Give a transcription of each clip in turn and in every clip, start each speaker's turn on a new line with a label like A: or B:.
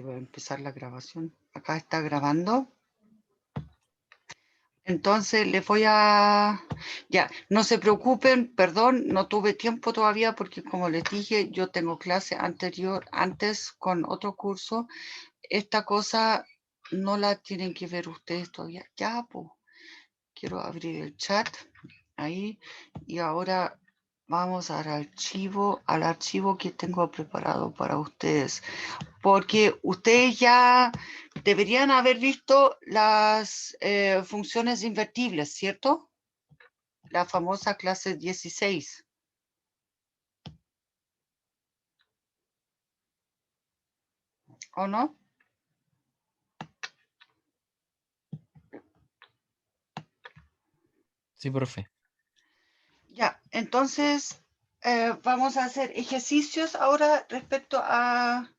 A: Voy a empezar la grabación. Acá está grabando. Entonces les voy a... Ya, no se preocupen, perdón, no tuve tiempo todavía porque como les dije, yo tengo clase antes con otro curso. Esta cosa no la tienen que ver ustedes todavía. Ya, pues, quiero abrir el chat ahí y ahora vamos al archivo que tengo preparado para ustedes. Porque ustedes ya deberían haber visto las funciones invertibles, ¿cierto? La famosa clase 16. ¿O no?
B: Sí, profe.
A: Ya, entonces vamos a hacer ejercicios ahora respecto a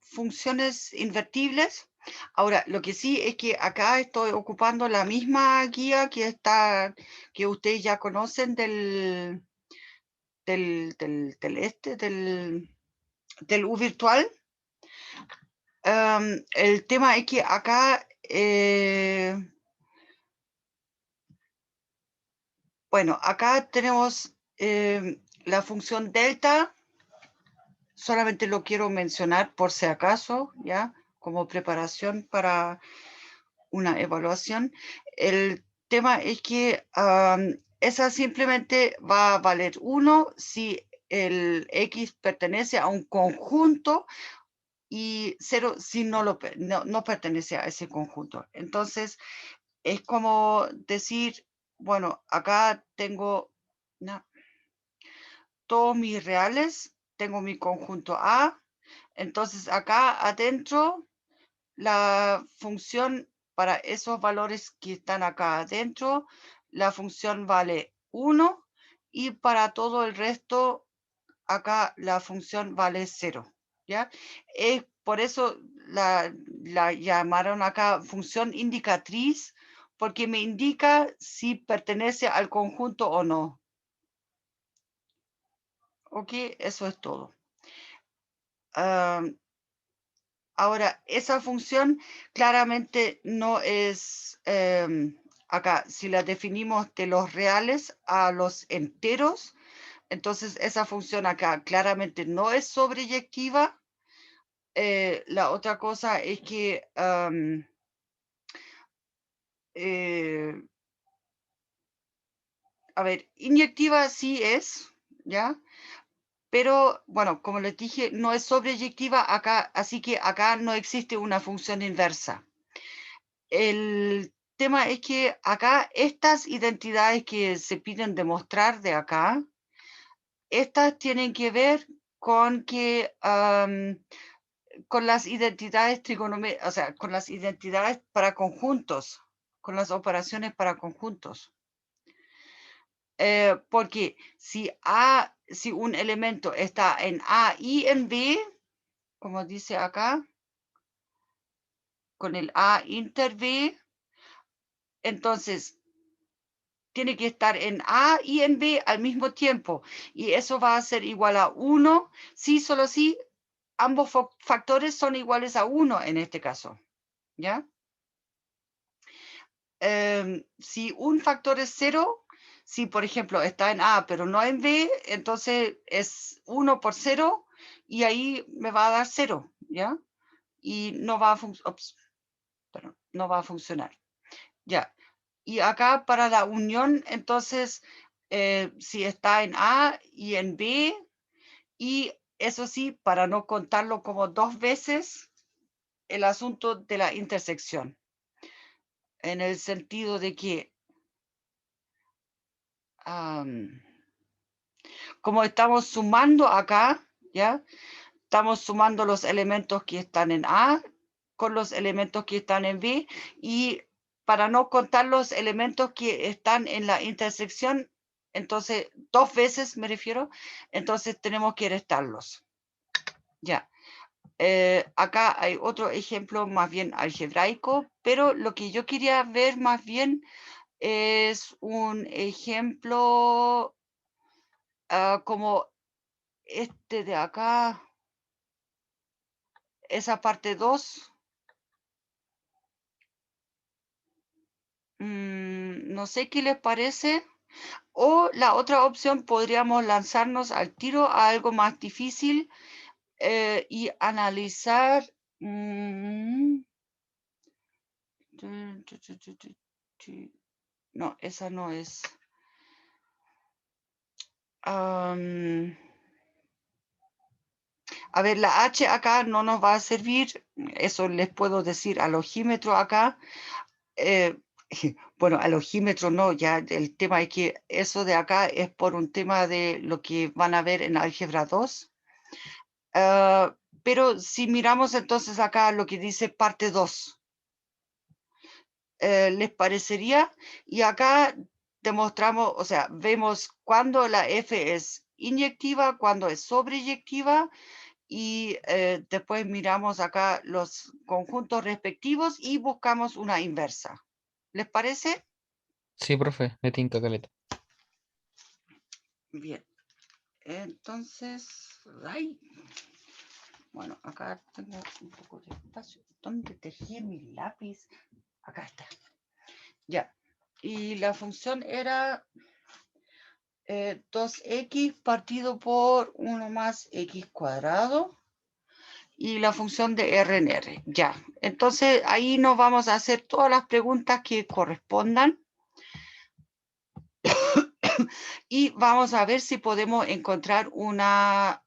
A: funciones invertibles. Ahora, lo que sí es que acá estoy ocupando la misma guía que ustedes ya conocen del U virtual. El tema es que acá, bueno, acá tenemos la función delta. Solamente lo quiero mencionar por si acaso, ¿ya? Como preparación para una evaluación. El tema es que esa simplemente va a valer 1 si el X pertenece a un conjunto y 0 si no pertenece a ese conjunto. Entonces, es como decir, bueno, acá tengo todos mis reales, tengo mi conjunto A, entonces acá adentro la función para esos valores que están acá adentro, la función vale 1 y para todo el resto acá la función vale 0, ¿ya? Por eso la llamaron acá función indicatriz, porque me indica si pertenece al conjunto o no. Ok, eso es todo. Ahora, esa función claramente no es, acá, si la definimos de los reales a los enteros, entonces esa función acá claramente no es sobreyectiva. La otra cosa es que, a ver, inyectiva sí es, ¿ya? Pero, bueno, como les dije, no es sobreyectiva acá, así que acá no existe una función inversa. El tema es que acá estas identidades que se piden demostrar de acá, estas tienen que ver con que con las identidades trigonométricas, o sea, con las identidades para conjuntos, con las operaciones para conjuntos. Porque si un elemento está en A y en B, como dice acá, con el A inter B, entonces tiene que estar en A y en B al mismo tiempo. Y eso va a ser igual a 1 si solo si ambos factores son iguales a 1 en este caso. ¿Ya? Si un factor es 0, si por ejemplo está en A pero no en B, entonces es 1 por 0 y ahí me va a dar 0. ¿Ya? Y no va a no va a funcionar. Ya. Y acá para la unión, entonces, si está en A y en B, y eso sí, para no contarlo como 2 veces, el asunto de la intersección, en el sentido de que, como estamos sumando acá, ¿ya? Estamos sumando los elementos que están en A con los elementos que están en B, y para no contar los elementos que están en la intersección, entonces, 2 veces me refiero, entonces tenemos que restarlos. Ya. Acá hay otro ejemplo más bien algebraico, pero lo que yo quería ver más bien es un ejemplo como este de acá. esa parte 2. No sé qué les parece. O la otra opción, podríamos lanzarnos al tiro a algo más difícil y analizar. No, esa no es. A ver, la H acá no nos va a servir. Eso les puedo decir al ojímetro acá. Bueno, al ojímetro no, ya el tema es que eso de acá es por un tema de lo que van a ver en álgebra 2. Pero si miramos entonces acá lo que dice parte 2, ¿les parecería? Y acá demostramos, o sea, vemos cuando la F es inyectiva, cuando es sobreyectiva, y después miramos acá los conjuntos respectivos y buscamos una inversa. ¿Les parece?
B: Sí, profe, me tinca caleta.
A: Bien. Entonces, ay, bueno, acá tengo un poco de espacio. ¿Dónde dejé mi lápiz? Acá está. Ya. Y la función era 2x partido por 1 más x cuadrado. Y la función de R en R. Ya. Entonces, ahí nos vamos a hacer todas las preguntas que correspondan. Y vamos a ver si podemos encontrar una,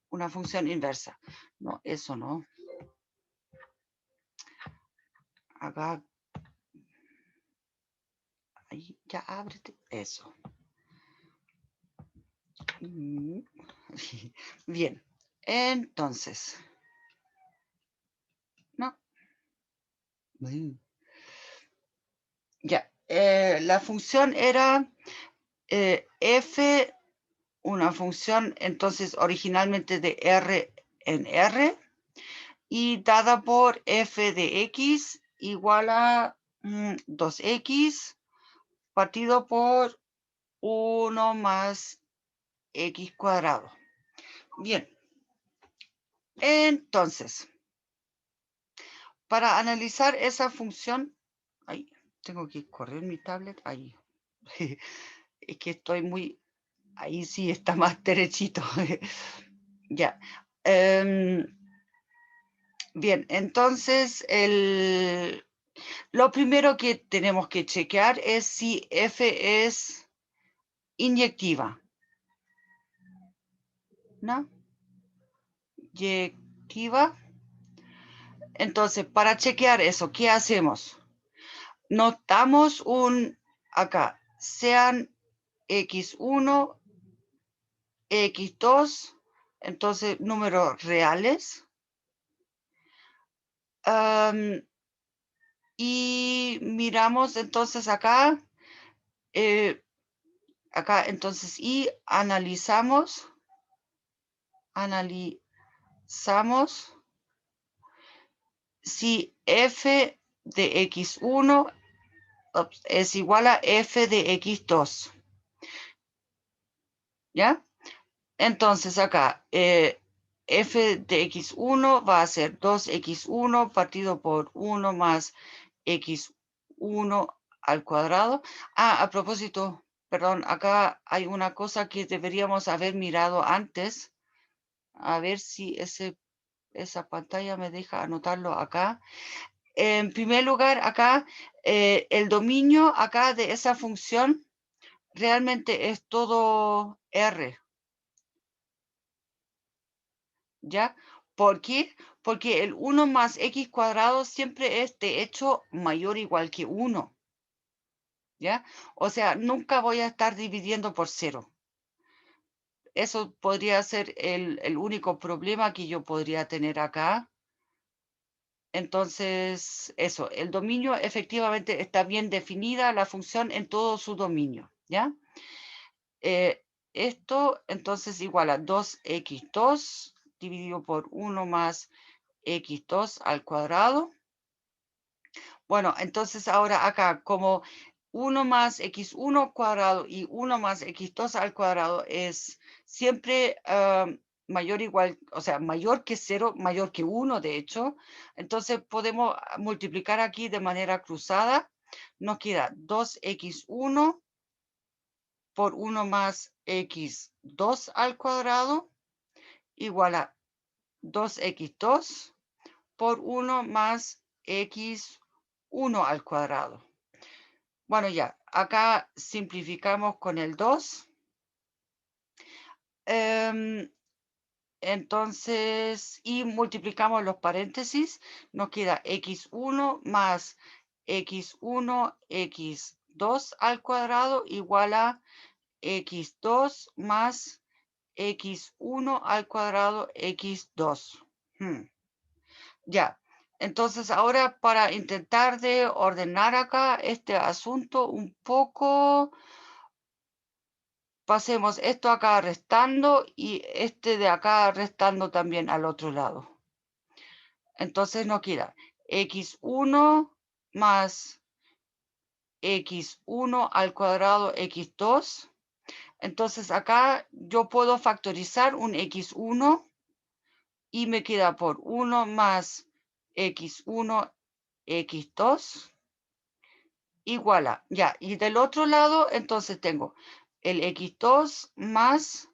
A: una función inversa. No, eso no. Acá. Ahí, ya ábrete. Eso. Bien. Entonces. No. Ya. La función era f, una función entonces originalmente de R en R, y dada por f de x igual a 2x partido por 1 más x cuadrado. Bien. Entonces, para analizar esa función, ahí, tengo que correr mi tablet, ahí. Es que estoy muy, ahí sí está más derechito. Ya. Bien, entonces lo primero que tenemos que chequear es si F es inyectiva. ¿No? Inyectiva. Entonces, para chequear eso, ¿qué hacemos? Notamos acá, sean x1, x2, entonces números reales. Y miramos entonces acá, entonces, y analizamos si f de x1 es igual a f de x2. ¿Ya? Entonces acá, f de x1 va a ser 2x1 partido por 1 más x1 al cuadrado. A propósito, perdón, acá hay una cosa que deberíamos haber mirado antes. A ver si esa pantalla me deja anotarlo acá. En primer lugar, acá, el dominio acá de esa función realmente es todo R. ¿Ya? ¿Por qué? Porque el 1 más x cuadrado siempre es de hecho mayor o igual que 1. ¿Ya? O sea, nunca voy a estar dividiendo por 0. Eso podría ser el único problema que yo podría tener acá. Entonces, eso, el dominio efectivamente está bien definida, la función en todo su dominio. ¿Ya? Esto entonces igual a 2x2 dividido por 1 más x2 al cuadrado. Bueno, entonces ahora acá, como 1 más x1 cuadrado y 1 más x2 al cuadrado es siempre mayor o igual, o sea, mayor que 0, mayor que 1, de hecho. Entonces podemos multiplicar aquí de manera cruzada. Nos queda 2x1 por 1 más x2 al cuadrado igual a 2x2 por 1 más x1 al cuadrado. Bueno, ya, acá simplificamos con el 2. Entonces, y multiplicamos los paréntesis, nos queda x1 más x1, x2 al cuadrado igual a x2 más x1 al cuadrado x2. Ya, entonces ahora para intentar de ordenar acá este asunto un poco, pasemos esto acá restando y este de acá restando también al otro lado. Entonces nos queda x1 más x1 al cuadrado x2. Entonces acá yo puedo factorizar un x1 y me queda por 1 más x1 x2 igual a, ya, y del otro lado entonces tengo el x2 más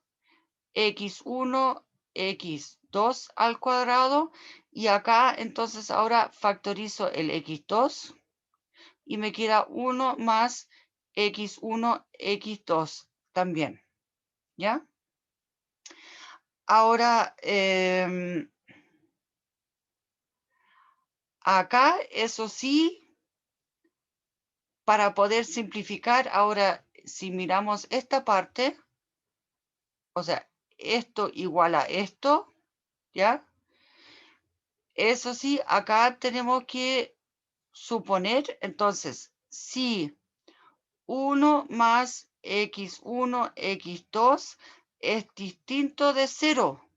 A: x1 x2 al cuadrado y acá entonces ahora factorizo el x2 y me queda 1 más x1 x2 también, ¿ya? Ahora, acá, eso sí, para poder simplificar, ahora, si miramos esta parte, o sea, esto igual a esto, ¿ya? Eso sí, acá tenemos que suponer, entonces, si 1 más x1, x2 es distinto de 0,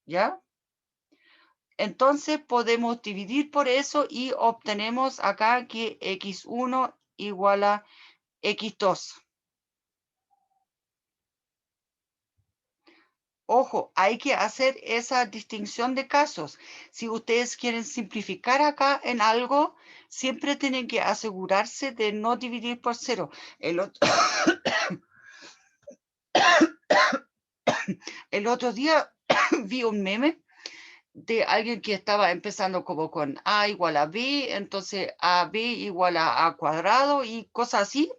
A: ¿ya? Entonces podemos dividir por eso y obtenemos acá que x1 igual a x2. Ojo, hay que hacer esa distinción de casos. Si ustedes quieren simplificar acá en algo, siempre tienen que asegurarse de no dividir por 0. El otro día vi un meme de alguien que estaba empezando como con A igual a B, entonces AB igual a A cuadrado y cosas así.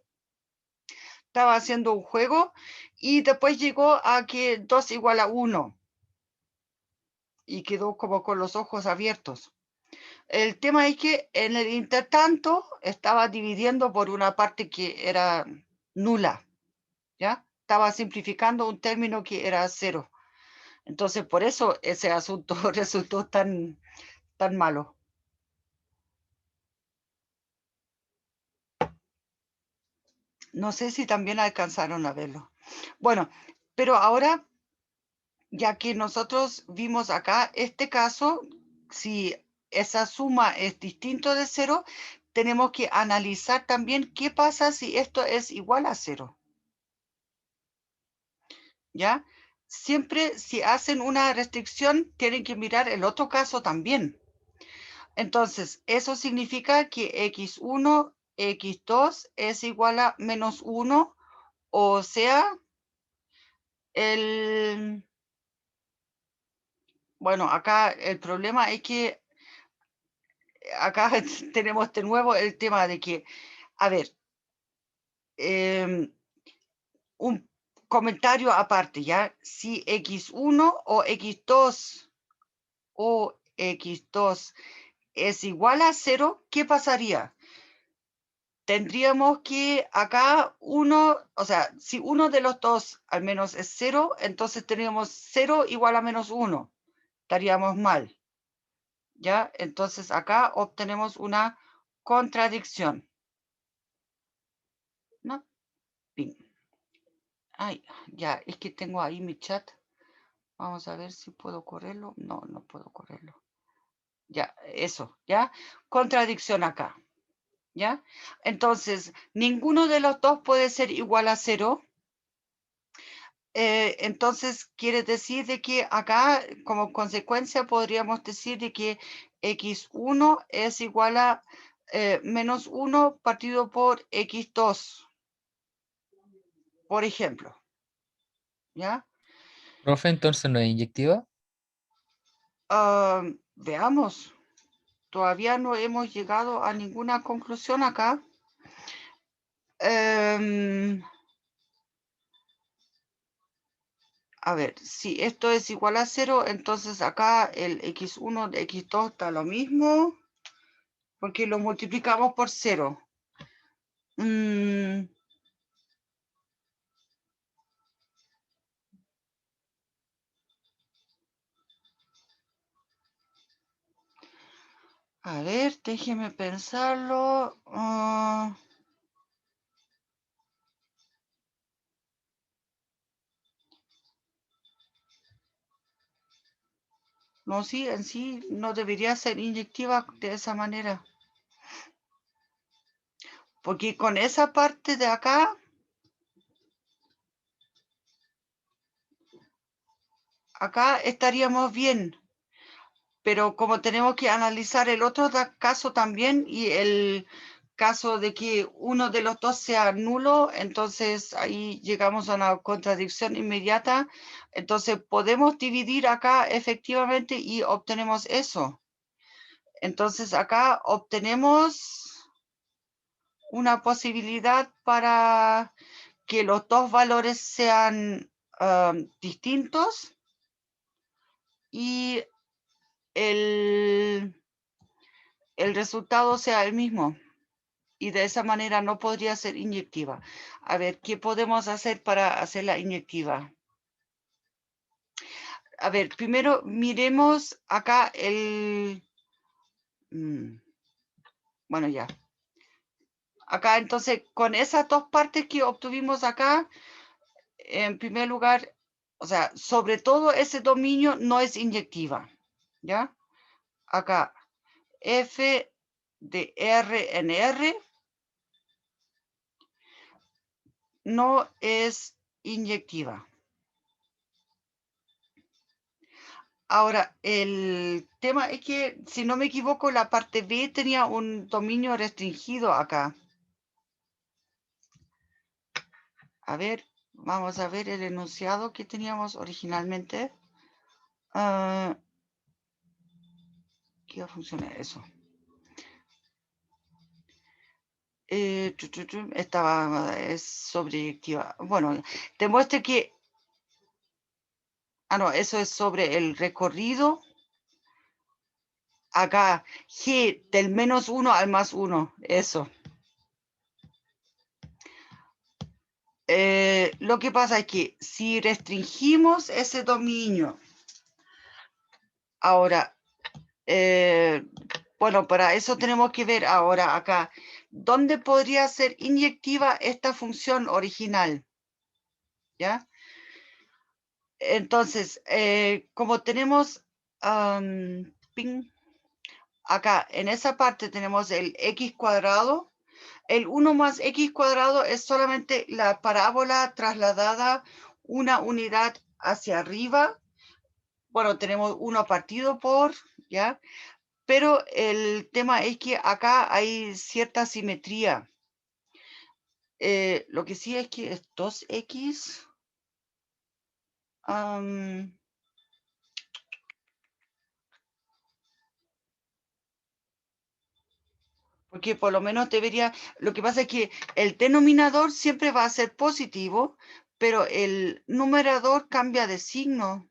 A: Estaba haciendo un juego y después llegó a que 2 igual a 1 y quedó como con los ojos abiertos. El tema es que en el intertanto estaba dividiendo por una parte que era nula, ¿ya? Estaba simplificando un término que era 0. Entonces, por eso ese asunto resultó tan malo. No sé si también alcanzaron a verlo. Bueno, pero ahora, ya que nosotros vimos acá este caso, si esa suma es distinto de 0, tenemos que analizar también qué pasa si esto es igual a 0. ¿Ya? Siempre si hacen una restricción, tienen que mirar el otro caso también. Entonces, eso significa que x1, x2 es igual a menos 1, o sea, bueno, acá el problema es que acá tenemos de nuevo el tema de que, a ver, un comentario aparte, ¿ya? Si x1 o x2 es igual a 0, ¿qué pasaría? Tendríamos que acá o sea, si uno de los dos al menos es 0, entonces tendríamos 0 igual a menos 1. Estaríamos mal. ¿Ya? Entonces acá obtenemos una contradicción. ¿No? Bien. Ay, ya, es que tengo ahí mi chat. Vamos a ver si puedo correrlo. No, no puedo correrlo. Ya, eso, ¿ya? Contradicción acá. ¿Ya? Entonces, ninguno de los dos puede ser igual a 0. entonces quiere decir de que acá, como consecuencia, podríamos decir de que x1 es igual a menos 1 partido por x2, por ejemplo. ¿Ya?
B: Profe, entonces no es inyectiva.
A: Veamos. Todavía no hemos llegado a ninguna conclusión acá. A ver, si esto es igual a 0, entonces acá el x1 de x2 está lo mismo, porque lo multiplicamos por 0. A ver, déjeme pensarlo. No, sí, en sí no debería ser inyectiva de esa manera. Porque con esa parte de acá estaríamos bien. Pero como tenemos que analizar el otro caso también y el caso de que uno de los dos sea nulo, entonces ahí llegamos a una contradicción inmediata. Entonces podemos dividir acá efectivamente y obtenemos eso. Entonces acá obtenemos una posibilidad para que los dos valores sean distintos y el resultado sea el mismo. Y de esa manera no podría ser inyectiva. A ver, ¿qué podemos hacer para hacerla inyectiva? A ver, primero miremos acá el... Bueno, ya. Acá entonces, con esas dos partes que obtuvimos acá, en primer lugar, o sea, sobre todo ese dominio no es inyectiva. ¿Ya? Acá, F de R en R no es inyectiva. Ahora, el tema es que, si no me equivoco, la parte B tenía un dominio restringido acá. A ver, vamos a ver el enunciado que teníamos originalmente. ¿Qué va a funcionar eso? Es sobreyectiva. Bueno, te muestre que... no, eso es sobre el recorrido. Acá, G del menos 1 al más 1, eso. Lo que pasa es que si restringimos ese dominio, ahora, bueno, para eso tenemos que ver ahora acá, ¿dónde podría ser inyectiva esta función original? ¿Ya? Entonces, como tenemos acá, en esa parte tenemos el x cuadrado. El 1 más x cuadrado es solamente la parábola trasladada una unidad hacia arriba. Bueno, tenemos 1 partido por, ¿ya? Pero el tema es que acá hay cierta simetría. Lo que sí es que es 2x. Porque por lo menos debería... Lo que pasa es que el denominador siempre va a ser positivo, pero el numerador cambia de signo.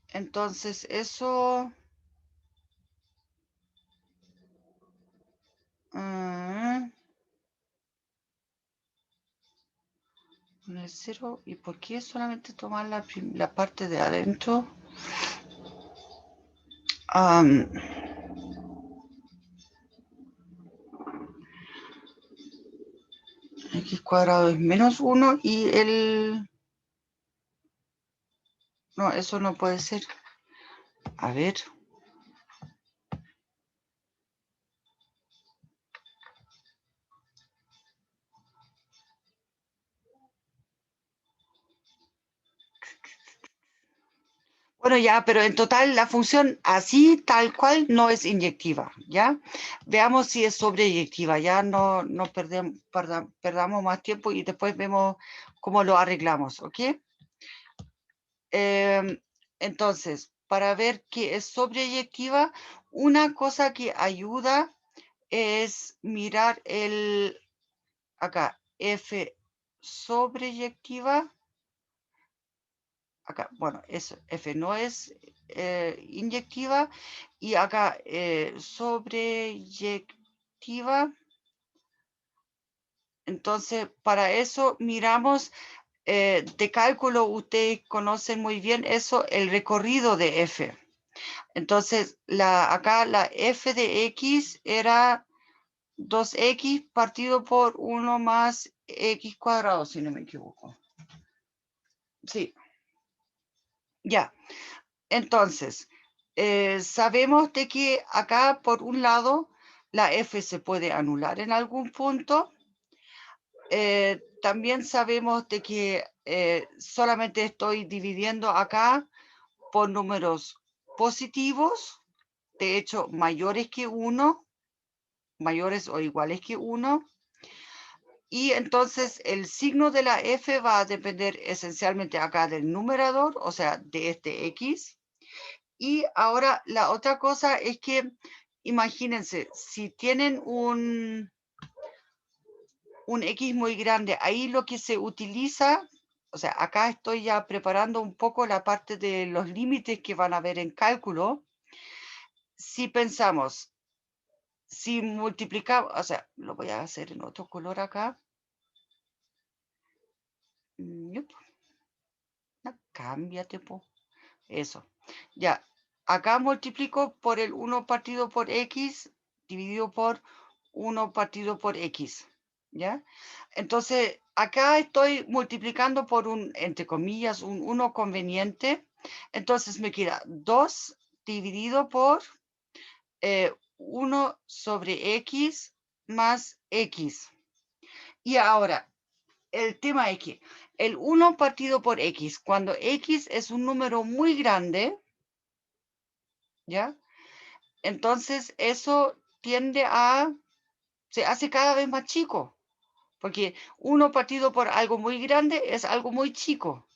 A: Entonces eso... el 0. ¿Y por qué solamente tomar la parte de adentro? X cuadrado es menos 1 y el... No, eso no puede ser. A ver. Bueno, ya, pero en total la función así, tal cual, no es inyectiva, ¿ya? Veamos si es sobreyectiva, ya no perdamos más tiempo y después vemos cómo lo arreglamos, ¿ok? Entonces, para ver qué es sobreyectiva, una cosa que ayuda es mirar acá, F sobreyectiva. Acá, bueno, F no es inyectiva y acá sobreyectiva. Entonces, para eso miramos de cálculo, ustedes conocen muy bien eso, el recorrido de F. Entonces, acá la F de X era 2X partido por 1 más X cuadrado, si no me equivoco. Sí, ya. Entonces, sabemos de que acá, por un lado, la F se puede anular en algún punto. También sabemos de que solamente estoy dividiendo acá por números positivos, de hecho, mayores que 1, mayores o iguales que 1. Y entonces el signo de la F va a depender esencialmente acá del numerador, o sea, de este X. Y ahora la otra cosa es que, imagínense, si tienen un X muy grande, ahí lo que se utiliza, o sea, acá estoy ya preparando un poco la parte de los límites que van a ver en cálculo. Si pensamos, si multiplicamos, o sea, lo voy a hacer en otro color acá. Yup. No, cámbiate, po. Eso. Ya, acá multiplico por el 1 partido por X dividido por 1 partido por X. ¿Ya? Entonces, acá estoy multiplicando por un, entre comillas, un 1 conveniente. Entonces me queda 2 dividido por 1 sobre X más X. Y ahora, el tema es que el 1 partido por X, cuando X es un número muy grande, ¿ya? Entonces eso se hace cada vez más chico, porque 1 partido por algo muy grande es algo muy chico.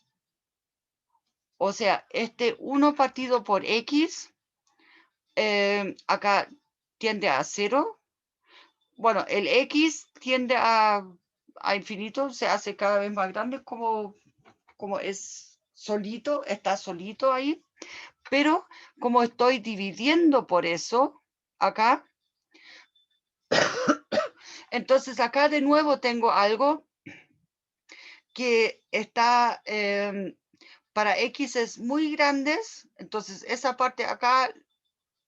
A: O sea, este 1 partido por X, acá tiende a 0. Bueno, el X tiende a infinito, se hace cada vez más grande como es solito, está solito ahí. Pero como estoy dividiendo por eso, acá, entonces acá de nuevo tengo algo que está, para X es muy grandes, entonces esa parte acá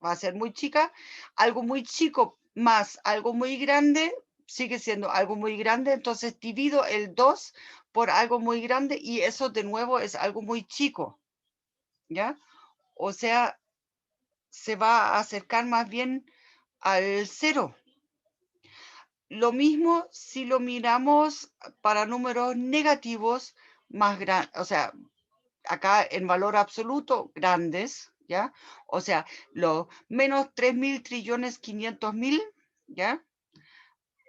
A: va a ser muy chica, algo muy chico más algo muy grande, sigue siendo algo muy grande, entonces divido el 2 por algo muy grande y eso de nuevo es algo muy chico, ¿ya? O sea, se va a acercar más bien al 0. Lo mismo si lo miramos para números negativos más grandes, o sea, acá en valor absoluto grandes, ¿ya? O sea, los menos 3.000.500.000.000, ¿ya?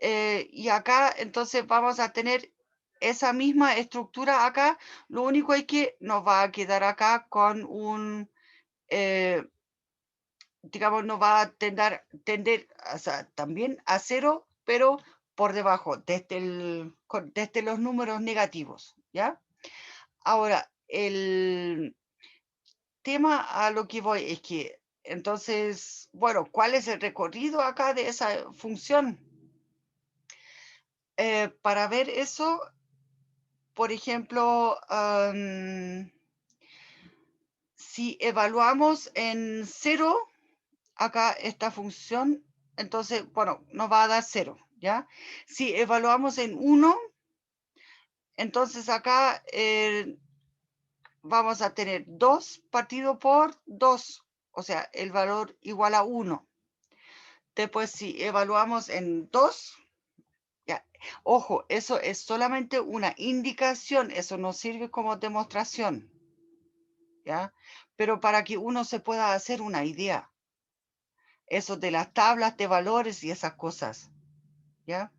A: Y acá entonces vamos a tener esa misma estructura acá, lo único es que nos va a quedar acá con un, digamos, nos va a tender o sea, también a 0, pero por debajo, desde los números negativos, ¿ya? Ahora, el tema a lo que voy es que, entonces, bueno, ¿cuál es el recorrido acá de esa función? Para ver eso, por ejemplo, si evaluamos en 0, acá esta función, entonces, bueno, nos va a dar 0, ¿ya? Si evaluamos en 1, entonces acá vamos a tener 2 partido por 2, o sea, el valor igual a 1. Después, si evaluamos en 2, ya, ojo, eso es solamente una indicación, eso no sirve como demostración. ¿ya? Pero para que uno se pueda hacer una idea, eso de las tablas de valores y esas cosas, ¿ya?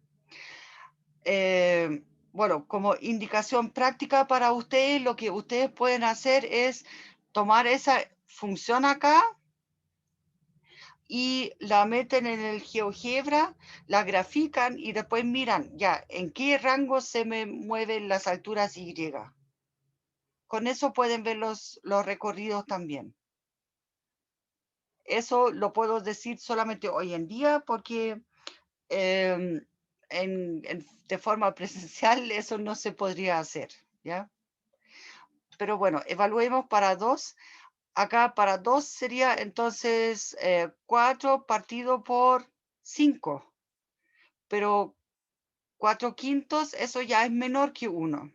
A: Bueno, como indicación práctica para ustedes, lo que ustedes pueden hacer es tomar esa función acá y la meten en el GeoGebra, la grafican y después miran ya en qué rango se me mueven las alturas Y. Con eso pueden ver los recorridos también. Eso lo puedo decir solamente hoy en día porque em, de forma presencial eso no se podría hacer, ¿ya? Pero bueno, evaluemos para 2. Acá para 2 sería entonces 4 partido por 5. Pero 4/5, eso ya es menor que 1.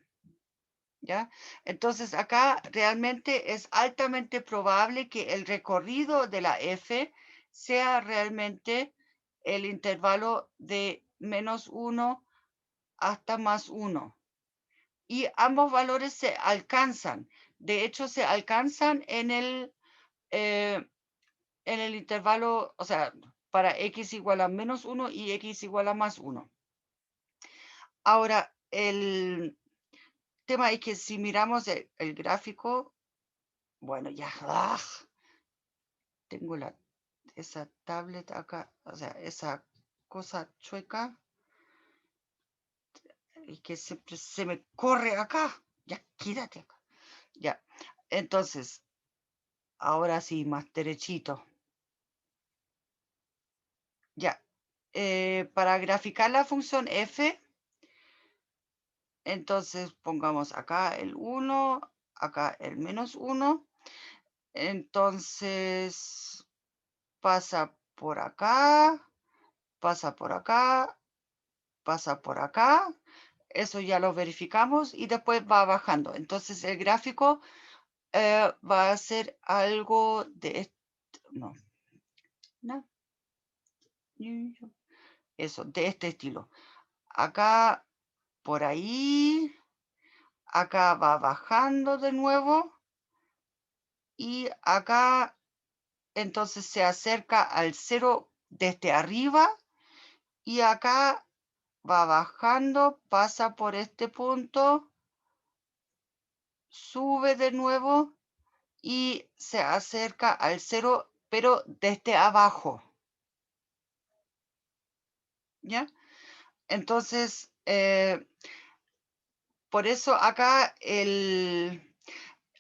A: ¿Ya? Entonces acá realmente es altamente probable que el recorrido de la F sea realmente el intervalo de -1 hasta +1. Y ambos valores se alcanzan. De hecho, se alcanzan eh, en el intervalo, o sea, para x igual a -1 y x igual a +1. Ahora, el tema es que si miramos el gráfico, bueno, ya, tengo esa tablet acá, o sea, esa cosa chueca, y que siempre se me corre acá. Ya, quédate acá. Ya, entonces, ahora sí, más derechito. Ya, para graficar la función f, entonces pongamos acá el 1, acá el -1. Entonces, pasa por acá, pasa por acá, pasa por acá. Eso ya lo verificamos y después va bajando. Entonces el gráfico va a ser algo de no, no, eso, de este estilo. Acá, por ahí, acá va bajando de nuevo y acá entonces se acerca al 0 desde arriba y acá va bajando, pasa por este punto, sube de nuevo y se acerca al 0, pero desde abajo. ¿Ya? Entonces, por eso acá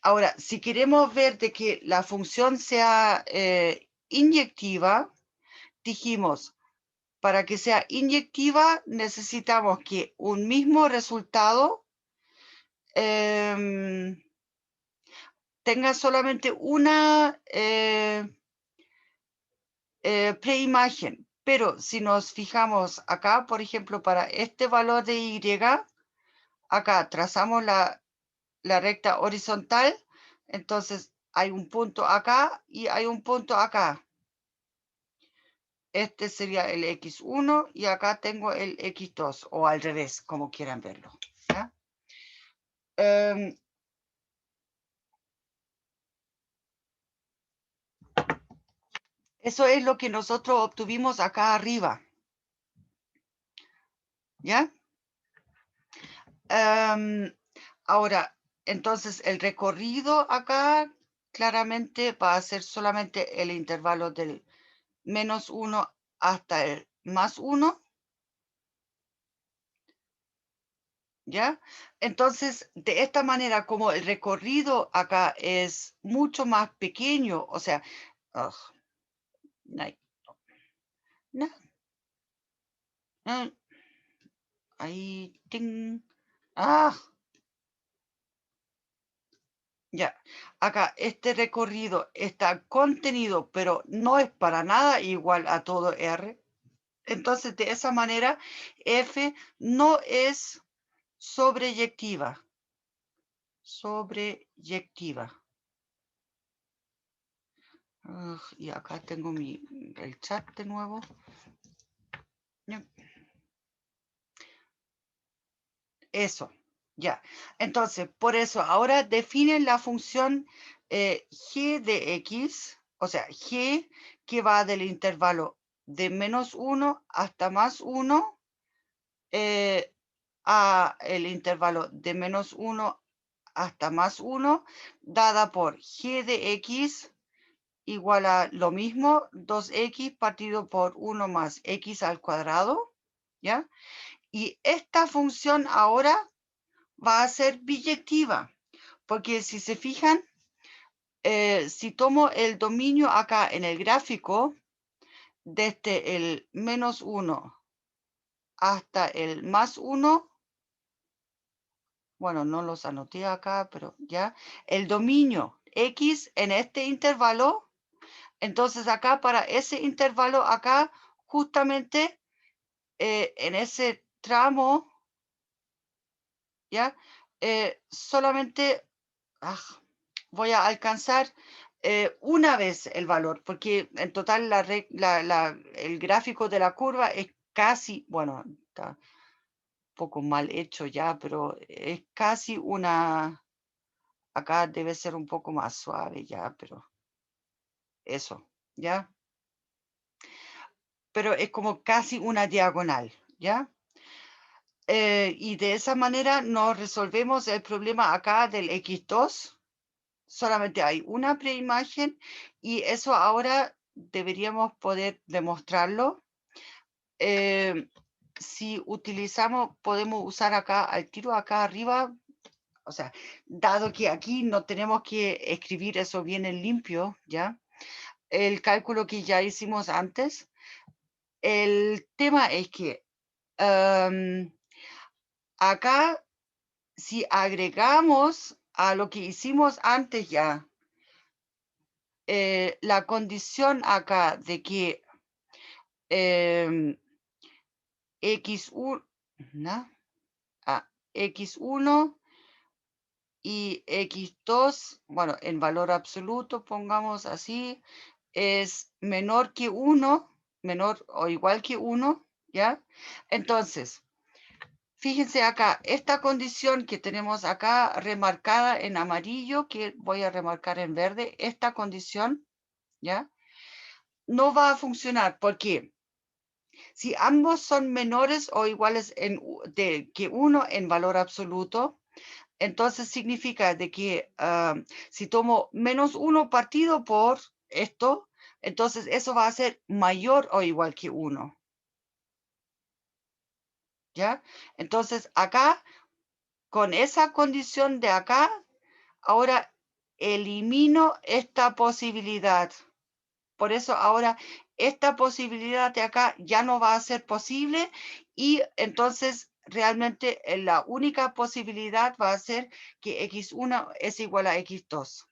A: ahora, si queremos ver de que la función sea inyectiva, dijimos, para que sea inyectiva necesitamos que un mismo resultado tenga solamente una preimagen. Pero si nos fijamos acá, por ejemplo, para este valor de Y, acá trazamos la recta horizontal, entonces hay un punto acá y hay un punto acá. Este sería el X1 y acá tengo el X2, o al revés, como quieran verlo. ¿Ya? Eso es lo que nosotros obtuvimos acá arriba. ¿Ya? Ahora, entonces el recorrido acá claramente va a ser solamente el intervalo del -1 hasta el +1. ¿Ya? Entonces, de esta manera, como el recorrido acá es mucho más pequeño, o sea, ugh, no, no, no, ahí, ting, ah, ya, acá este recorrido está contenido, pero no es para nada igual a todo R. Entonces, de esa manera, F no es sobreyectiva. Sobreyectiva. Y acá tengo el chat de nuevo. Eso, ya. Entonces, por eso, ahora definen la función g de x, o sea, g que va del intervalo de -1 hasta +1 a el intervalo de -1 hasta +1, dada por g de x igual a lo mismo, 2x partido por 1 más x al cuadrado, ¿ya? Y esta función ahora va a ser biyectiva, porque si se fijan, si tomo el dominio acá en el gráfico, desde el -1 hasta el +1, bueno, no los anoté acá, pero ya, el dominio x en este intervalo, entonces acá para ese intervalo, acá justamente en ese tramo, ¿ya? Solamente voy a alcanzar una vez el valor, porque en total el gráfico de la curva es casi, bueno, está un poco mal hecho ya, pero es casi una, acá debe ser un poco más suave ya, pero eso, ¿ya? Pero es como casi una diagonal, ¿ya? Y de esa manera nos resolvemos el problema acá del x2. Solamente hay una preimagen y eso ahora deberíamos poder demostrarlo. Si utilizamos, podemos usar acá al tiro acá arriba, o sea, dado que aquí no tenemos que escribir eso bien en limpio, ¿ya? El cálculo que ya hicimos antes. El tema es que acá, si agregamos a lo que hicimos antes ya, la condición acá de que x1, ¿no? x1 y x2, bueno, en valor absoluto, pongamos así, es menor que 1, menor o igual que 1, ¿ya? Entonces, fíjense acá, esta condición que tenemos acá remarcada en amarillo, que voy a remarcar en verde, esta condición, ¿ya? No va a funcionar. ¿Por qué? Si ambos son menores o iguales que 1 en valor absoluto, entonces significa de que si tomo -1 partido por esto, entonces eso va a ser mayor o igual que 1. ¿Ya? Entonces acá, con esa condición de acá, ahora elimino esta posibilidad. Por eso ahora esta posibilidad de acá ya no va a ser posible y entonces realmente la única posibilidad va a ser que x1 es igual a x2.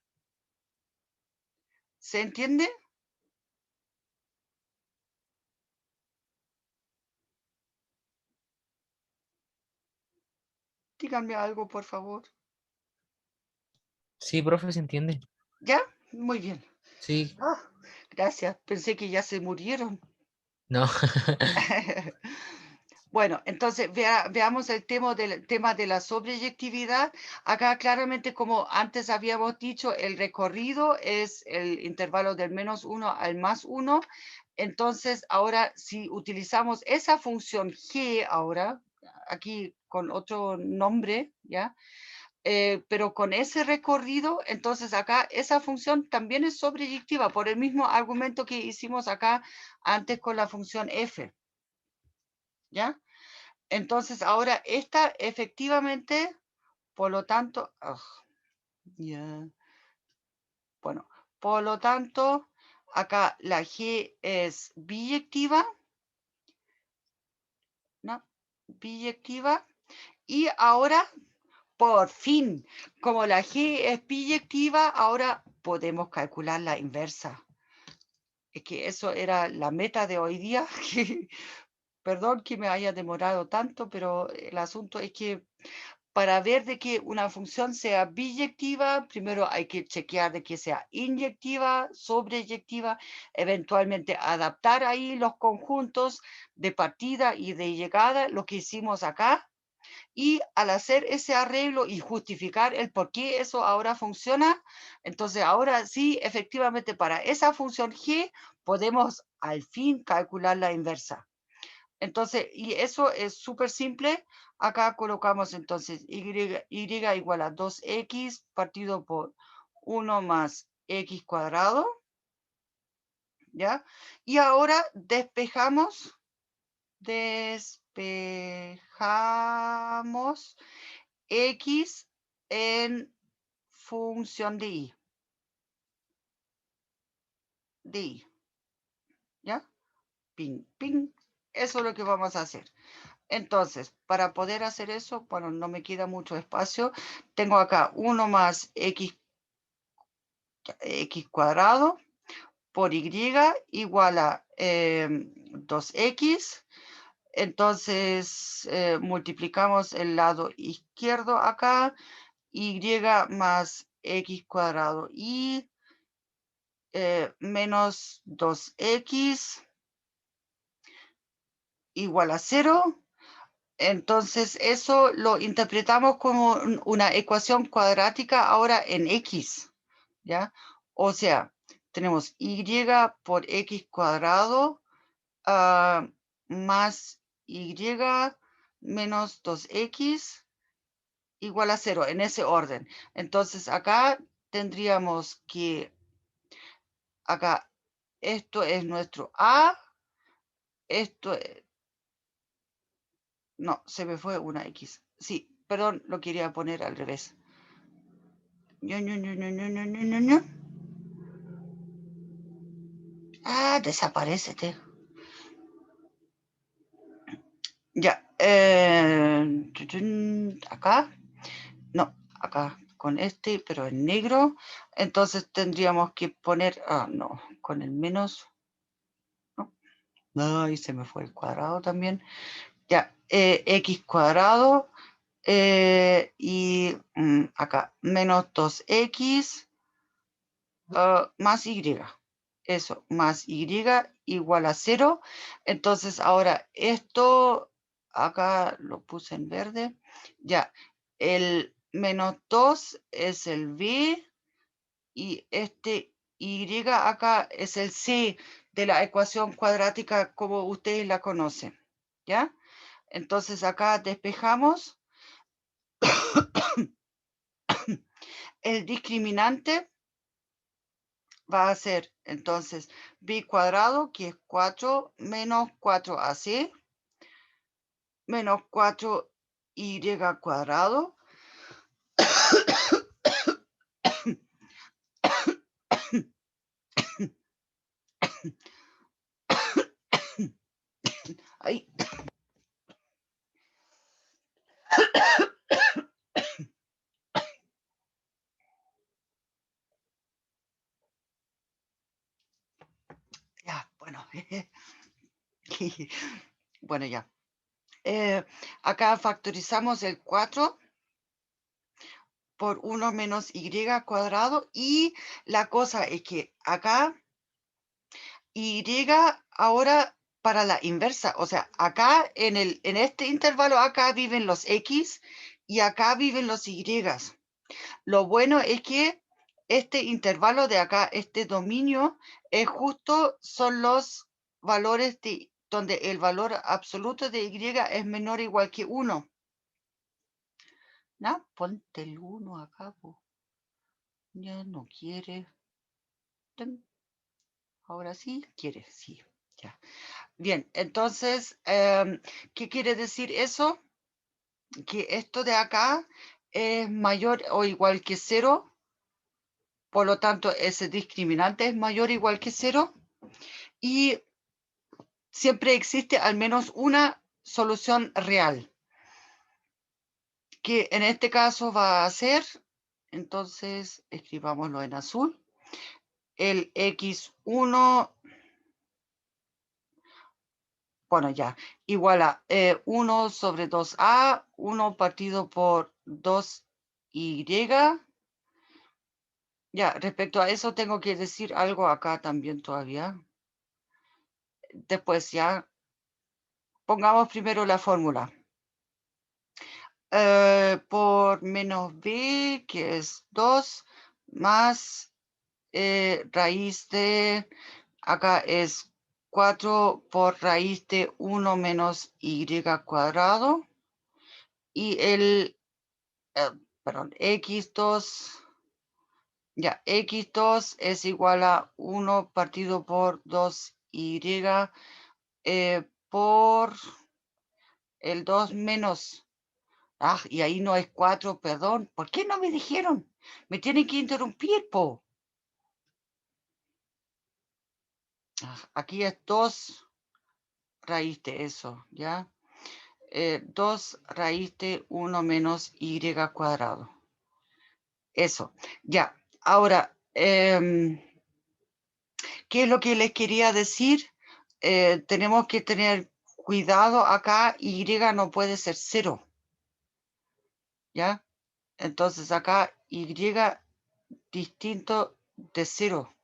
A: ¿Se entiende? Díganme algo, por favor.
B: Sí, profe, se entiende.
A: ¿Ya? Muy bien.
B: Sí,
A: Ah, gracias. Pensé que ya se murieron.
B: no.
A: Bueno, entonces veamos el tema de la sobreyectividad. Acá claramente, como antes habíamos dicho, el recorrido es el intervalo del -1 al +1. Entonces, ahora si utilizamos esa función g ahora, aquí con otro nombre, ¿ya? Pero con ese recorrido, entonces acá esa función también es sobreyectiva por el mismo argumento que hicimos acá antes con la función f, ¿ya? Entonces, ahora esta efectivamente, por lo tanto, ya, bueno, por lo tanto, acá la G es biyectiva, ¿no? Biyectiva. Y ahora, por fin, como la G es biyectiva, ahora podemos calcular la inversa. Es que eso era la meta de hoy día, perdón que me haya demorado tanto, pero el asunto es que para ver de que una función sea biyectiva, primero hay que chequear de que sea inyectiva, sobreyectiva, eventualmente adaptar ahí los conjuntos de partida y de llegada, lo que hicimos acá, Y al hacer ese arreglo y justificar el por qué eso ahora funciona, entonces ahora sí, efectivamente, para esa función g podemos al fin calcular la inversa. Entonces, y eso es súper simple. Acá colocamos entonces y igual a 2x partido por 1 más x cuadrado, ¿ya? Y ahora despejamos x en función de y, ¿ya? Ping, ping. Eso es lo que vamos a hacer. Entonces, para poder hacer eso, bueno, no me queda mucho espacio. Tengo acá 1 más x cuadrado por y igual a 2x. Entonces, multiplicamos el lado izquierdo acá, y más x cuadrado y menos 2x igual a 0. Entonces, eso lo interpretamos como una ecuación cuadrática ahora en x, ¿ya? O sea, tenemos y por x cuadrado más y menos 2x igual a 0, en ese orden. Entonces, acá tendríamos que, acá, esto es nuestro a, esto es, no, se me fue una x. Sí, perdón, lo quería poner al revés. Ah, desaparécete. Ya. Acá. No, acá con este, pero en negro. Entonces tendríamos que poner. Ah, no, con el menos. No. Ay, se me fue el cuadrado también. Ya, x cuadrado. Y acá, menos 2x más y. Eso, más y igual a 0. Entonces, ahora esto, acá lo puse en verde. Ya, el menos 2 es el b y este y acá es el c de la ecuación cuadrática como ustedes la conocen. ¿Ya? Entonces, acá despejamos. El discriminante va a ser entonces b cuadrado, que es 4 menos 4ac, menos 4y cuadrado, ahí, ya, bueno, bueno, ya. Acá factorizamos el 4 por 1 menos y cuadrado, y la cosa es que acá y ahora para la inversa, o sea, acá en este intervalo acá viven los x y acá viven los y. Lo bueno es que este intervalo de acá, este dominio, es justo, son los valores donde el valor absoluto de y es menor o igual que 1. ¿No? Ponte el 1 acá, po. Ya no quiere. Ahora sí, quiere, sí. Ya. Bien, entonces, ¿qué quiere decir eso? Que esto de acá es mayor o igual que 0, por lo tanto, ese discriminante es mayor o igual que 0, y siempre existe al menos una solución real, que en este caso va a ser, entonces, escribámoslo en azul, el x1, bueno, ya, igual a 1 sobre 2a, 1 partido por 2y. Ya, respecto a eso tengo que decir algo acá también todavía. Después ya, pongamos primero la fórmula. por menos b, que es 2, más raíz de, acá es 4 por raíz de 1 menos y cuadrado. Y perdón, x2, ya, x2 es igual a 1 partido por 2y por el 2 menos. Ah, y ahí no es 4, perdón. ¿Por qué no me dijeron? Me tienen que interrumpir, po. Aquí es 2 raíz de eso, ¿ya? 2 raíz de 1 menos y cuadrado. Eso, ya. Ahora, ¿qué es lo que les quería decir? Tenemos que tener cuidado acá, y no puede ser 0, ¿ya? Entonces acá y distinto de 0,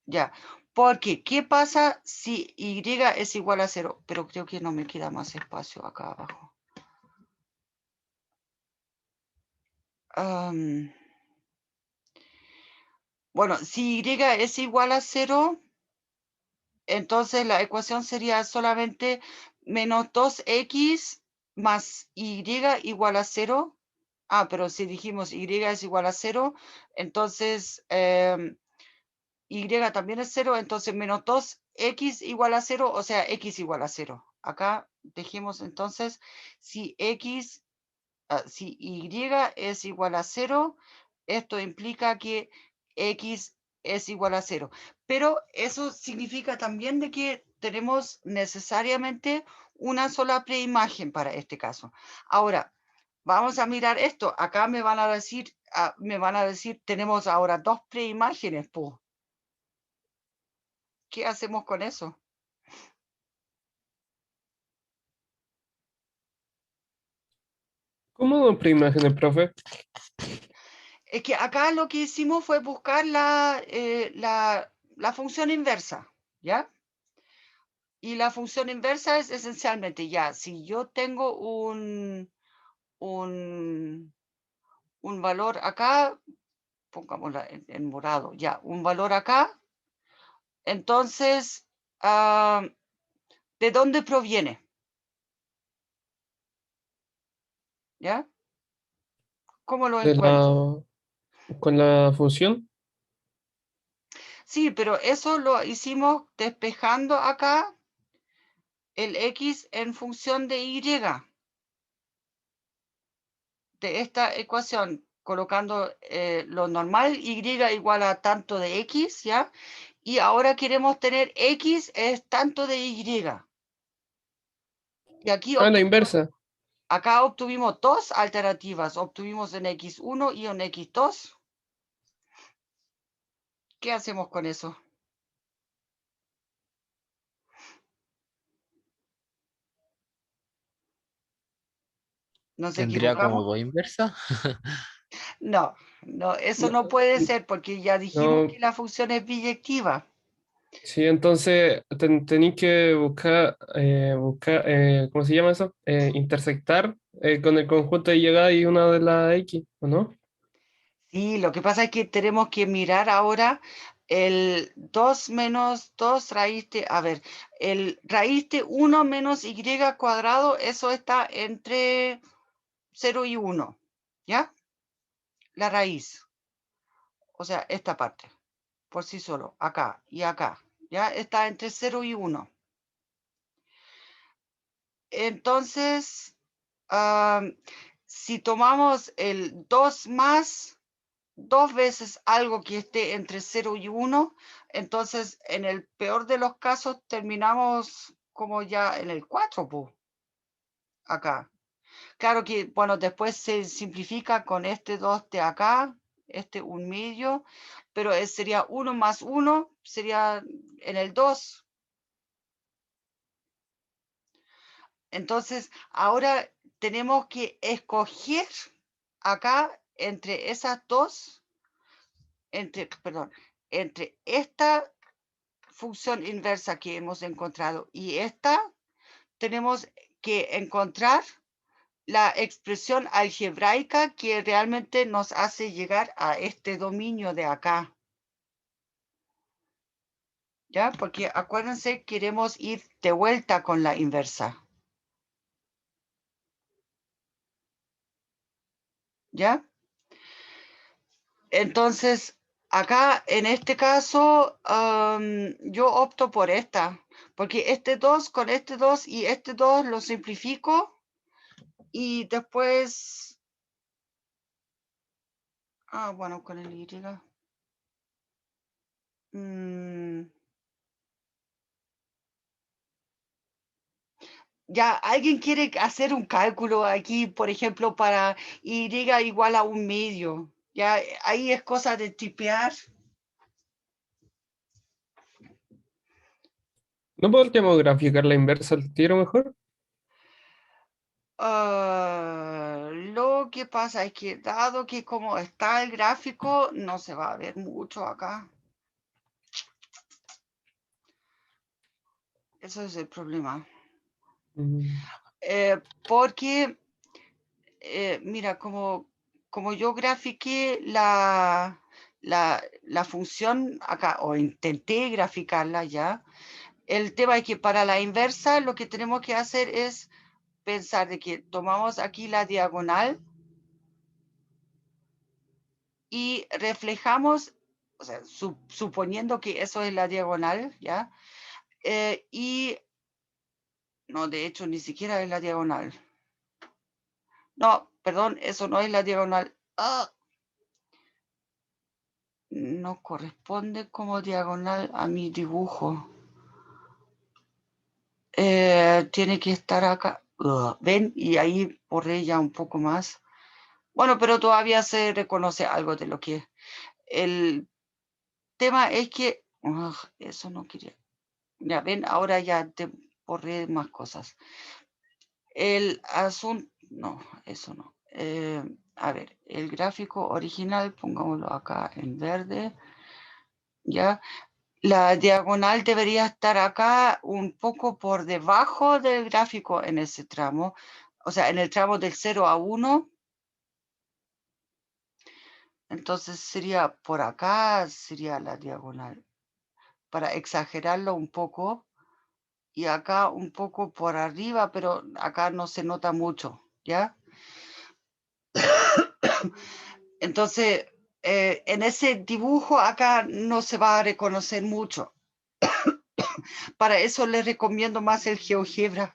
A: ¿ya? Porque, ¿qué pasa si y es igual a 0? Pero creo que no me queda más espacio acá abajo. Bueno, si y es igual a 0, entonces la ecuación sería solamente menos 2x más y igual a 0. Ah, pero si dijimos y es igual a 0, entonces y también es 0, entonces menos 2x igual a 0, o sea, x igual a 0. Acá dejemos entonces, si si y es igual a 0, esto implica que x es igual a 0. Pero eso significa también de que tenemos necesariamente una sola preimagen para este caso. Ahora, vamos a mirar esto. Acá me van a decir, tenemos ahora 2 preimágenes, pues. ¿Qué hacemos con eso?
C: ¿Cómo preimágenes, profe?
A: Es que acá lo que hicimos fue buscar la función inversa, ¿ya? Y la función inversa es esencialmente, ya, si yo tengo un valor acá, pongámosla en morado, ya, un valor acá, entonces, ¿de dónde proviene? ¿Ya? ¿Cómo lo
C: De
A: encuentro?
C: con la función.
A: Sí, pero eso lo hicimos despejando acá el x en función de y, de esta ecuación, colocando lo normal, y igual a tanto de x, ¿ya? Y ahora queremos tener x es tanto de y. Y aquí
C: Ah, la inversa.
A: acá obtuvimos dos alternativas. Obtuvimos en x1 y en x2. ¿Qué hacemos con eso? ¿Nos
B: ¿Tendría como
A: equivocamos?
B: 2 inversa?
A: No, no, eso
C: No,
A: no puede ser porque ya dijimos
C: no,
A: que la función es biyectiva.
C: sí, entonces tenéis que ¿cómo se llama eso? Intersectar con el conjunto de llegada y una de la X, ¿o no?
A: Sí, lo que pasa es que tenemos que mirar ahora el 2 menos 2 raíz de, a ver, el raíz de 1 menos y cuadrado, eso está entre 0 y 1, ¿ya? La raíz, o sea, esta parte, por sí solo, acá y acá, ¿ya? Está entre 0 y 1. Entonces, si tomamos el 2 más 2 veces algo que esté entre 0 y 1, entonces en el peor de los casos terminamos como ya en el 4, pues, acá. Claro que, bueno, después se simplifica con este 2 de acá, este 1 medio, pero sería 1 más 1, sería en el 2. Entonces, ahora tenemos que escoger acá entre esas dos, perdón, entre esta función inversa que hemos encontrado y esta, tenemos que encontrar la expresión algebraica que realmente nos hace llegar a este dominio de acá. ¿Ya? Porque acuérdense, queremos ir de vuelta con la inversa. ¿Ya? Entonces, acá en este caso, yo opto por esta, porque este 2 con este 2 y este 2 lo simplifico y después, bueno, con el Y. Ya, ¿alguien quiere hacer un cálculo aquí, por ejemplo, para Y igual a 1/2? Ya, ahí es cosa de tipear.
C: ¿No podríamos graficar la inversa al tiro mejor?
A: Lo que pasa es que dado que como está el gráfico, no se va a ver mucho acá. Eso es el problema.
C: Mm.
A: Porque, mira, como yo grafiqué la función acá, o intenté graficarla ya, el tema es que para la inversa lo que tenemos que hacer es pensar de que tomamos aquí la diagonal y reflejamos, o sea, suponiendo que eso es la diagonal, ¿ya? Y, no, de hecho, ni siquiera es la diagonal. No, perdón, eso no es la diagonal. No corresponde como diagonal a mi dibujo. Tiene que estar acá. ¿Ven? Y ahí borré ya un poco más. Bueno, pero todavía se reconoce algo de lo que es. El tema es que... eso no quería. Ya ven, ahora ya te borré más cosas. El asunto... No, eso no. A ver, el gráfico original, pongámoslo acá en verde. Ya. La diagonal debería estar acá un poco por debajo del gráfico en ese tramo. O sea, en el tramo del 0 a 1. Entonces sería por acá, sería la diagonal. Para exagerarlo un poco. Y acá un poco por arriba, pero acá no se nota mucho, ¿ya? Entonces, en ese dibujo acá no se va a reconocer mucho. Para eso les recomiendo más el GeoGebra.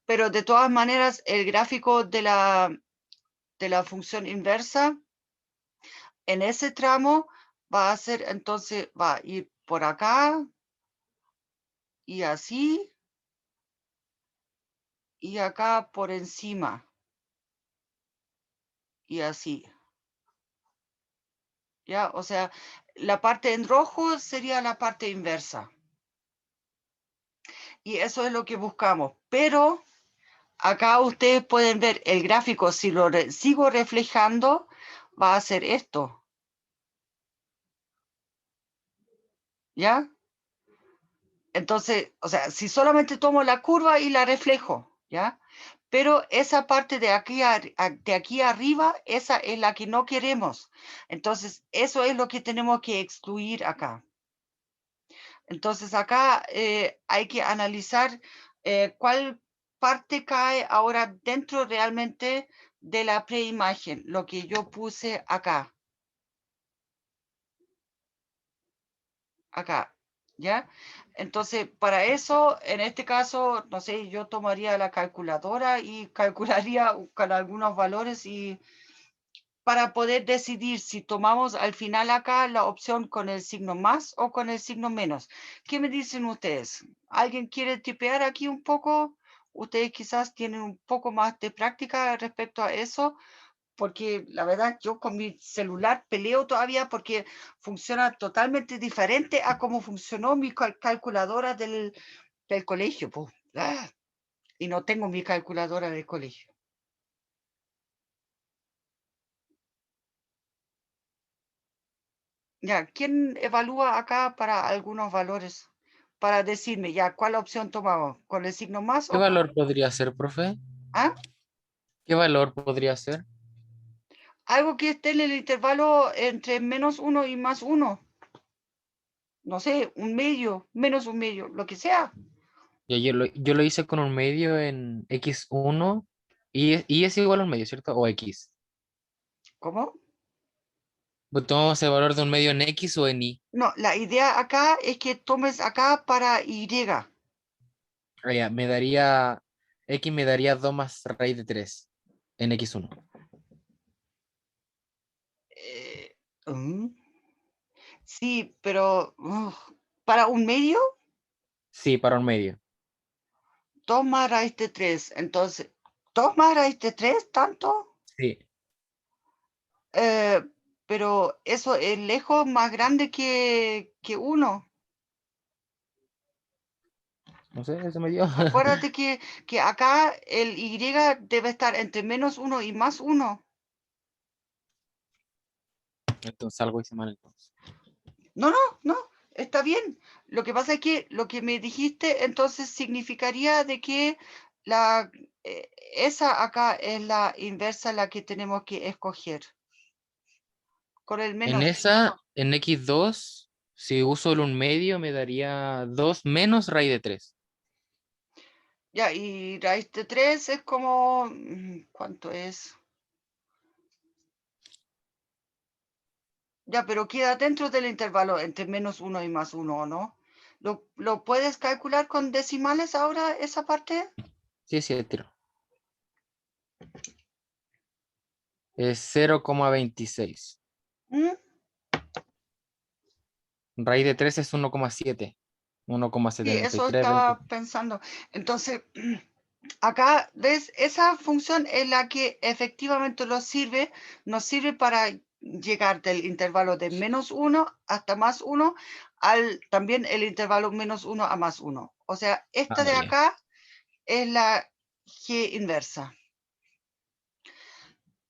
A: Pero de todas maneras, el gráfico de la función inversa, en ese tramo va a ser, entonces va a ir por acá y así, y acá por encima y así. ¿Ya? O sea, la parte en rojo sería la parte inversa. Y eso es lo que buscamos. Pero acá ustedes pueden ver el gráfico, si lo sigo reflejando, va a ser esto. ¿Ya? Entonces, o sea, si solamente tomo la curva y la reflejo, ¿ya? Pero esa parte de aquí arriba, esa es la que no queremos. Entonces, eso es lo que tenemos que excluir acá. Entonces, acá hay que analizar cuál parte cae ahora dentro realmente de la preimagen, lo que yo puse acá. Acá, ¿ya? Entonces, para eso, en este caso, no sé, yo tomaría la calculadora y calcularía con algunos valores y para poder decidir si tomamos al final acá la opción con el signo más o con el signo menos. ¿Qué me dicen ustedes? ¿Alguien quiere tipear aquí un poco? Ustedes quizás tienen un poco más de práctica respecto a eso, porque la verdad yo con mi celular peleo todavía porque funciona totalmente diferente a cómo funcionó mi calculadora del colegio. Po. Y no tengo mi calculadora del colegio. Ya, ¿quién evalúa acá para algunos valores? para decirme ya cuál opción tomamos, con el signo más
B: ¿Qué
A: o...
B: valor podría ser, profe?
A: ¿Ah?
B: ¿Qué valor podría ser?
A: Algo que esté en el intervalo entre -1 y +1. No sé, un medio, menos un medio, lo que sea.
B: Ya, yo lo hice con un medio en x1 y es igual a un medio, ¿cierto? O x.
A: ¿Cómo?
B: Pues tomamos el valor de un medio en x o en y.
A: No, la idea acá es que tomes acá para Y.
B: Ah, ya, x me daría 2 más raíz de 3 en x1.
A: Eh, sí, pero para un medio,
B: Sí, para un medio.
A: 2 más raíz de 3. Entonces, 2 más raíz de 3, ¿tanto?
B: Sí,
A: Eh, pero eso es lejos más grande que 1.
B: no sé, eso me dio.
A: Acuérdate que acá el Y debe estar entre -1 y +1.
B: Entonces algo hice mal entonces.
A: No, no, no, está bien. Lo que pasa es que lo que me dijiste entonces significaría de que la, esa acá es la inversa la que tenemos que escoger. Con el
B: En
A: menos.
B: esa, en x2, si uso un medio, me daría 2 menos raíz de 3.
A: Ya, y raíz de 3 es como, ¿cuánto es? Ya, pero queda dentro del intervalo entre -1 y +1, ¿no? ¿Lo puedes calcular con decimales ahora, esa parte?
B: Sí, sí, tiro. Es 0,26.
A: ¿Mm?
B: Raíz de 3 es 1,7.
A: Sí, eso
B: 1,73.
A: estaba pensando. Entonces, acá, ¿ves? Esa función es la que efectivamente nos sirve para llegar del intervalo de -1 hasta +1 al también el intervalo -1 a +1. O sea, esta
B: Ah,
A: de
B: ya.
A: acá es la G inversa.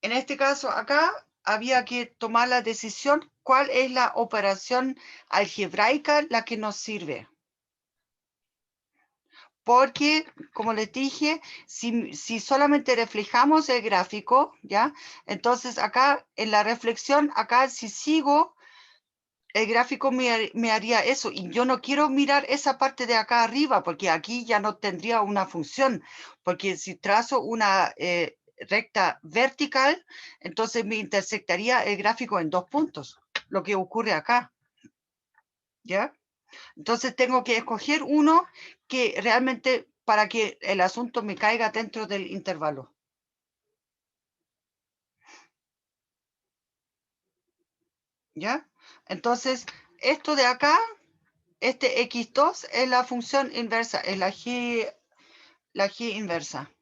A: En este caso acá había que tomar la decisión cuál es la operación algebraica la que nos sirve. Porque, como les dije, si solamente reflejamos el gráfico, ¿ya? Entonces acá en la reflexión, acá si sigo, el gráfico me haría eso. Y yo no quiero mirar esa parte de acá arriba, porque aquí ya no tendría una función. Porque si trazo una recta vertical, entonces me intersectaría el gráfico en 2 puntos, lo que ocurre acá, ¿ya? Entonces tengo que escoger uno que realmente para que el asunto me caiga dentro del intervalo. ¿Ya? Entonces, esto de acá, este x2 es la función inversa, es la g inversa.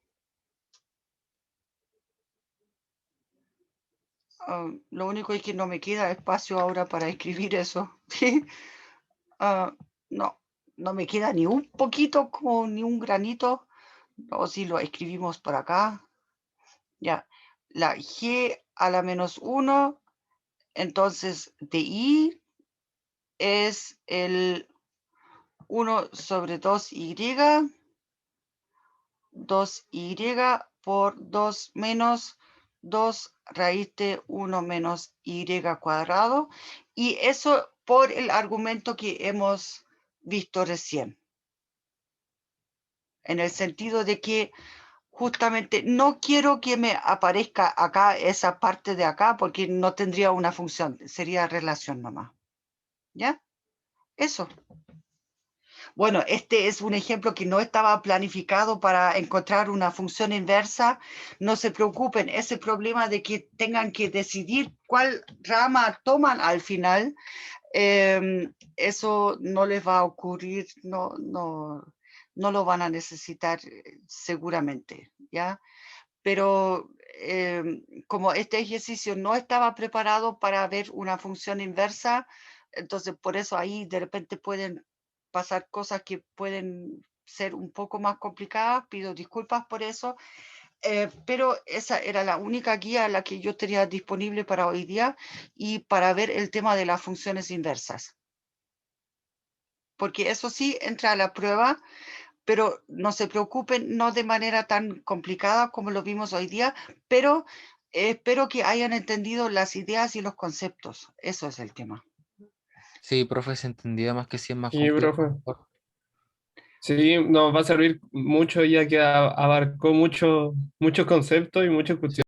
A: Lo único es que no me queda espacio ahora para escribir eso. ¿Sí? No, no me queda ni un poquito, como ni un granito. O si lo escribimos por acá. Ya, la g a la -1, entonces de i es el 1 sobre 2y, 2y por 2 menos 2 raíz de 1 menos y cuadrado, y eso por el argumento que hemos visto recién, en el sentido de que justamente no quiero que me aparezca acá esa parte de acá, porque no tendría una función, sería relación nomás. ¿Ya? Eso. Bueno, este es un ejemplo que no estaba planificado para encontrar una función inversa. No se preocupen, ese problema de que tengan que decidir cuál rama toman al final, eso no les va a ocurrir, no lo van a necesitar seguramente, ¿ya? Pero como este ejercicio no estaba preparado para ver una función inversa, entonces por eso ahí de repente pueden pasar cosas que pueden ser un poco más complicadas, pido disculpas por eso, pero esa era la única guía la que yo tenía disponible para hoy día y para ver el tema de las funciones inversas. porque eso sí entra a la prueba, pero no se preocupen, no de manera tan complicada como lo vimos hoy día, pero espero que hayan entendido las ideas y los conceptos. Eso es el tema.
B: Sí, profe, se entendía más que si es más
C: Sí, profe.
B: complejo. Mejor.
C: Sí, nos va a servir mucho ya que abarcó muchos conceptos y muchas cuestiones.